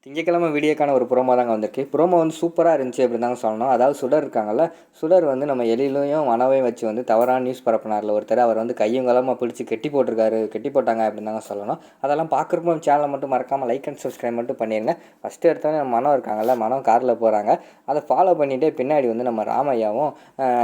திங்கட்கிழமை வீடியோக்கான ஒரு ப்ரோமோ தாங்க வந்திருக்கு. ப்ரோமோ வந்து சூப்பராக இருந்துச்சு அப்படின்னு தாங்க சொல்லணும். அதாவது சுடர் இருக்காங்கல்ல, சுடர் வந்து நம்ம எழிலையும் மனோவையும் வச்சு வந்து தவறான நியூஸ் பரப்புனார்ல ஒருத்தர். அவர் வந்து கையும் களமாக பிடிச்சி கெட்டி போட்டிருக்காரு, கெட்டி போட்டாங்க அப்படின்னு தாங்க சொல்லணும். அதெல்லாம் பார்க்குறப்போ நம்ம சேனலை மட்டும் மறக்காமல் லைக் அண்ட் சப்ஸ்கிரைப் மட்டும் பண்ணிடுங்க. ஃபஸ்ட்டு எடுத்தோடனே நம்ம மனோ இருக்காங்கல்ல, மனோ காரில் போகிறாங்க. அதை ஃபாலோ பண்ணிகிட்டே பின்னாடி வந்து நம்ம ராமையாவும்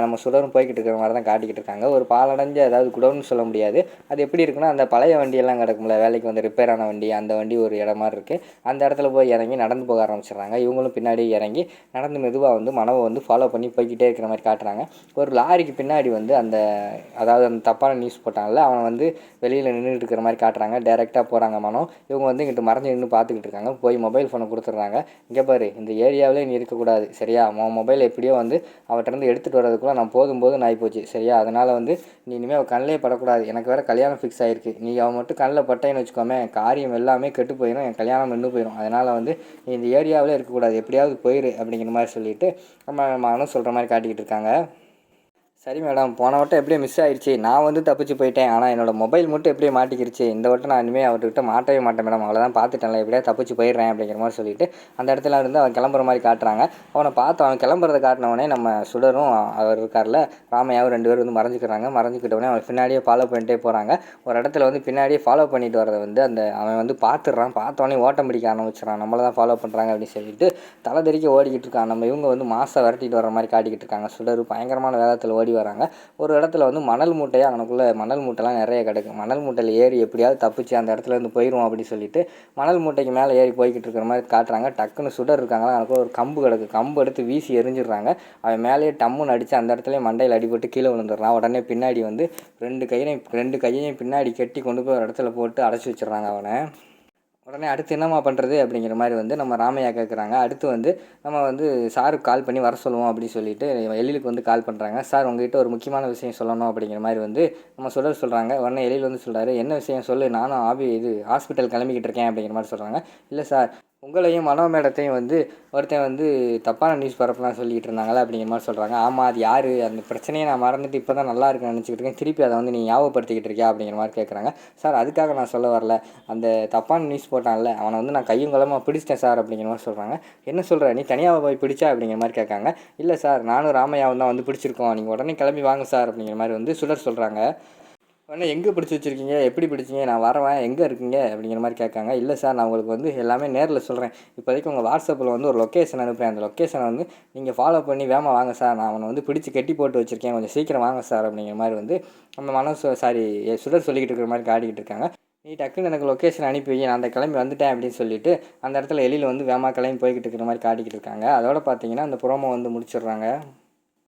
நம்ம சுடரும் போய்கிட்டு இருக்கிற மாதிரி தான் காட்டிக்கிட்டு இருக்காங்க. ஒரு பாலடைஞ்ச அதாவது குடோன்னு சொல்ல முடியாது. அது எப்படி இருக்குன்னா, அந்த பழைய வண்டியெல்லாம் கிடக்கும்ல, வேலைக்கு வந்து ரிப்பேர் ஆன வண்டி, அந்த வண்டி ஒரு இடம் மாதிரி இருக்குது. அந்த இடத்துல போய் இறங்கி நடந்து போக ஆரம்பிச்சிடுறாங்க. இவங்களும் பின்னாடி இறங்கி நடந்து மெதுவாக வந்து மனவை வந்து ஃபாலோ பண்ணி போய்கிட்டே இருக்கிற மாதிரி காட்டுறாங்க. ஒரு லாரிக்கு பின்னாடி வந்து அதாவது அந்த தப்பான நியூஸ் போட்டாங்கல்ல, அவனை வந்து வெளியில் நின்றுட்டு இருக்கிற மாதிரி காட்டுறாங்க. டேரெக்டாக போகிறாங்க மனம். இவங்க வந்து இங்கிட்டு மறைஞ்சு நின்று பார்த்துக்கிட்டு இருக்காங்க. போய் மொபைல் ஃபோனை கொடுத்துட்றாங்க. இங்கே பாரு, இந்த ஏரியாவிலே நீ இருக்கக்கூடாது சரியா, உன் மொபைல் எப்படியோ வந்து அவர்கிட்ட எடுத்துகிட்டு வரதுக்குள்ளே நான் போதும் ஆகிப்போச்சு சரியா, அதனால் வந்து நீ இனிமேல் அவள் கண்ணிலே படக்கூடாது. எனக்கு வேறு கல்யாணம் ஃபிக்ஸ் ஆகிருக்கு. நீ அவன் மட்டும் கண்ணில் பட்டேன்னு வச்சுக்கோமே, காரியம் எல்லாமே கெட்டு போயிடும், என் கல்யாணம் நின்று போயிடும். அதனால் வந்து நீ இந்த ஏரியாவிலே இருக்கக்கூடாது, எப்படியாவது போயிரு அப்படிங்கிற மாதிரி சொல்லிவிட்டு நம்ம மனம் சொல்கிற மாதிரி காட்டிக்கிட்டு இருக்காங்க. சரி மேடம், போன வட்டம் எப்படியே மிஸ் ஆகிடுச்சு, நான் வந்து தப்பிச்சு போயிட்டேன். ஆனால் என்னோடய மொபைல் மட்டும் எப்படியே மாட்டிக்கிடுச்சு. இந்த வட்டம் நான் இனிமேல் அவர்கிட்ட மாட்டவே மாட்டேன் மேடம், அவ்வளோதான், பார்த்துட்டேன்ல, எப்படியா தப்பிச்சு போயிடுறேன் அப்படிங்கிற மாதிரி சொல்லிவிட்டு அந்த இடத்துல இருந்து அவன் கிளம்புற மாதிரி காட்டுறாங்க. அவனை பார்த்து அவன் கிளம்புறதை காட்டினவனே நம்ம சுடரும் அவர் இருக்கார்ல ராமையாவும் 2 பேரும் வந்து மறைஞ்சிக்கிறாங்க. மறைஞ்சிக்கிட்டவனே அவன் பின்னாடியே ஃபாலோ பண்ணிட்டே போகிறாங்க. ஒரு இடத்துல வந்து பின்னாடியே ஃபாலோ பண்ணிட்டு வரதை வந்து அவன் வந்து பார்த்துடுறான். பார்த்தவொடனே ஓட்டம் பிடிக்க ஆரம்பிச்சிடறான். நம்மளை தான் ஃபாலோ பண்ணுறாங்க அப்படின்னு சொல்லிட்டு தலை தெறிக்க ஓடிக்கிட்டு இருக்கான். நம்ம இவங்க வந்து மாசை விரட்டிட்டு வர மாதிரி காட்டிக்கிட்டு இருக்காங்க. சுடர் பயங்கரமான வேகத்தில் ஓடி வராங்க. ஒரு இடத்துல வந்து மணல் மூட்டையாக அவனுக்குள்ளே மணல் மூட்டைலாம் நிறைய கிடக்கு. மணல் மூட்டையில் ஏறி எப்படியாவது தப்பிச்சு அந்த இடத்துல இருந்து போயிடுவோம் அப்படின்னு சொல்லிட்டு மணல் மூட்டைக்கு மேலே ஏறி போய்கிட்டு இருக்கிற மாதிரி காட்டுறாங்க. டக்குன்னு சுடர் இருக்காங்களா, அவனுக்கு ஒரு கம்பு கிடக்கு. கம்பு எடுத்து வீசி எரிஞ்சிடுறாங்க. அவன் மேலேயே டம்முன்னு அடித்து அந்த இடத்துல மண்டையில் அடிபட்டு கீழே விழுந்துடுறான். உடனே பின்னாடி வந்து ரெண்டு கையையும் பின்னாடி கட்டி கொண்டு போய் ஒரு இடத்துல போட்டு அடைச்சி வச்சிடுறாங்க அவனை. உடனே அடுத்து என்னம்மா பண்ணுறது அப்படிங்கிற மாதிரி வந்து நம்ம ராமையா கேட்குறாங்க. அடுத்து வந்து நம்ம வந்து சாருக்கு கால் பண்ணி வர சொல்லுவோம் அப்படின்னு சொல்லிட்டு எழிலுக்கு வந்து கால் பண்ணுறாங்க. சார் உங்ககிட்ட ஒரு முக்கியமான விஷயம் சொல்லணும் அப்படிங்கிற மாதிரி வந்து நம்ம சொல்கிறாங்க. உடனே எழில் வந்து சொல்கிறாரு, என்ன விஷயம் சொல்லு, நானும் ஹாஸ்பிட்டல் கிளம்பிக்கிட்டு இருக்கேன் அப்படிங்கிற மாதிரி சொல்கிறாங்க. இல்லை சார், உங்களையும் மனோ மேடத்தையும் வந்து ஒருத்தன் வந்து தப்பான நியூஸ் பரப்பலாம் சொல்லிகிட்டு இருந்தாங்களே அப்படிங்கிற மாதிரி சொல்கிறாங்க. ஆமாம், அது யார், அந்த பிரச்சனையை நான் மறந்துட்டு இப்போ தான் நல்லா இருக்குன்னு நினச்சிக்கிட்டு இருக்கேன், திருப்பி அதை வந்து நீ ஞாபகப்படுத்திக்கிட்டு இருக்கியா அப்படிங்கிற மாதிரி கேட்குறாங்க. சார், அதுக்காக நான் சொல்ல வரல, அந்த தப்பான நியூஸ் போட்டான்ல அவனை வந்து நான் கையும் களமாக பிடிச்சிட்டேன் சார் அப்படிங்கிற மாதிரி சொல்கிறாங்க. என்ன சொல்கிற, நீ தனியாக போய் பிடிச்சா அப்படிங்கிற மாதிரி கேட்காங்க. இல்லை சார், நானும் ராமையாவும் தான் வந்து பிடிச்சிருக்கோம், நீங்கள் உடனே கிளம்பி வாங்க சார் அப்படிங்கிற மாதிரி வந்து சுடர் சொல்கிறாங்க. உடனே எங்கே பிடிச்சி வச்சுருக்கீங்க, எப்படி பிடிச்சிங்க, நான் வரேன், எங்கே இருக்கீங்க அப்படிங்கிற மாதிரி கேட்காங்க. இல்லை சார், நான் உங்களுக்கு வந்து எல்லாமே நேரில் சொல்கிறேன். இப்போதைக்கு உங்கள் வாட்ஸ்அப்பில் வந்து ஒரு லொக்கேஷன் அனுப்புகிறேன். அந்த லொக்கேஷனை வந்து நீங்கள் ஃபாலோ பண்ணி வேகமாக வாங்க சார், நான் அவனை வந்து பிடிச்சி கட்டி போட்டு வச்சுருக்கேன், கொஞ்சம் சீக்கிரம் வாங்க சார் அப்படிங்கிற மாதிரி வந்து நம்ம சுடர் சொல்லிக்கிட்டு இருக்கிற மாதிரி காட்டிக்கிட்டு இருக்காங்க. நீ டக்குன்னு எனக்கு லொக்கேஷன் அனுப்பி நான் அந்த கிளம்பி வந்துட்டேன் அப்படின்னு சொல்லிட்டு அந்த இடத்துல எழில் வந்து வேகமாக கிளம்பி போய்கிட்டு இருக்கிற மாதிரி காட்டிக்கிட்டு இருக்காங்க. அதோட பார்த்தீங்கன்னா அந்த ப்ரோமோ வந்து முடிச்சிடுறாங்க.